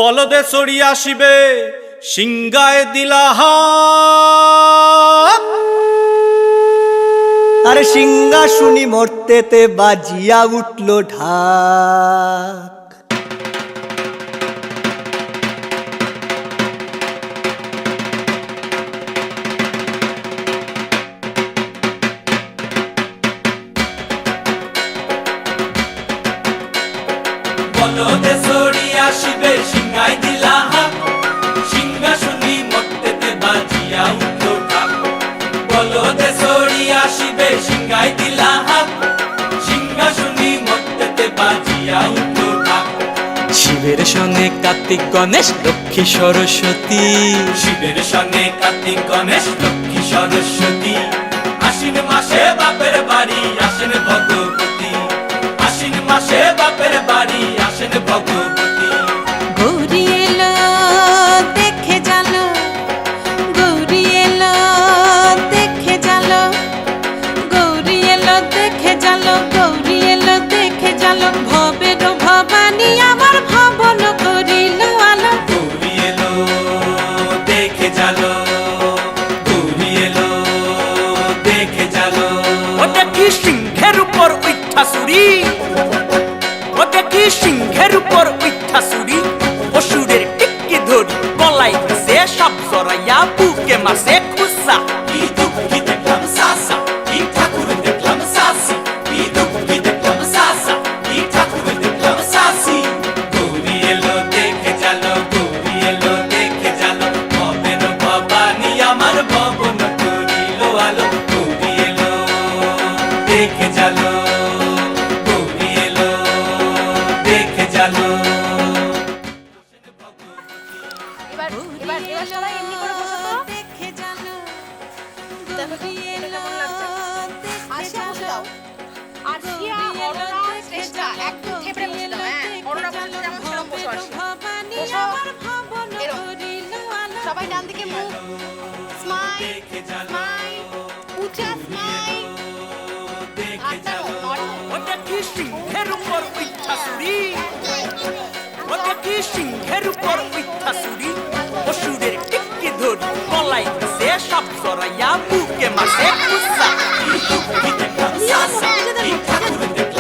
বলদে চড়ি আসিবে সিংগায় দিলা হাত। আরে সিংহা শুনি মরতেতে বাজিয়া উঠল ঢাক। বলদে চড়ি আসিবে সিংগায় দিলা হাত। সিংহা শুনি মরতেতে বাজিয়া উঠল ঢাক। বলদে চড়ি আসিবে সিংগায় দিলা হাত। সিংহা শুনি মরতেতে বাজিয়া উঠল ঢাক। শিবের সঙ্গে কার্তিক গণেশ লক্ষ্মী সরস্বতী, শিবের সঙ্গে কার্তিক গণেশ লক্ষ্মী সরস্বতী। আশ্বিন মাসে বাপের বাড়ি আসেন ভগবতী। আশ্বিন মাসে বাপের বাড়ি আসেন ভগবতী। গৌরী এলো দেখে জালো, গৌরী এলো দেখে জালো, গৌরী এলো দেখে জালো, গৌরী এলো দেখে জালো। ভবের ভবানী আমার ভবন করিল আলো। গৌরী এলো দেখে জালো, গৌরী এলো দেখে জালো। ওটা কি সিংহের উপর উঠা চুরি, ওটা কি সিংহের উপর উঠা চুরি। অসুরের টিকি ধরি গলায় দিছে সব জড়াইয়া বুকে মাসে খুসা। কি দুঃখী দেখলাম সাসা, কি ঠাকুর দেখলাম সাসি। কি দুঃখী দেখলাম সাসা, কি ঠাকুর দেখলাম সাসি। গৌরী এলো দেখে জালো, গৌরী এলো দেখে জালো। ভবের ভবানী আমার ভবন করিল আলো। গৌরী এলো দেখে জালো, গৌরী এলো দেখে জালো। এবার সবাই এমনি করে বসো তো। দেখে জালো, দেখো তো, এটা কেমন লাগছে? আসিয়া বসে দাও। আসিয়া, অরোরা, শ্রেষ্ঠা, একদম থেপড়ে বসে দাও, হ্যাঁ? অরোরা বসেছে যেমন সেরকম বসো আসিয়া। বসো। এরকম। সবাই ডান দিকে মুখ। স্মাইল, স্মাইল, উঁচা স্মাইল। হাতটা নড়ো। ওটা কি সিংহের উপর উঠা চুরি, ওটা কি সিংহের উপর উঠা চুরি। অসুরের টিকি ধরি গলায় দিছে সব জড়াইয়া বুকে মাসে খুসা। কি দুঃখী দেখলাম সাসা, কি ঠাকুর দেখলাম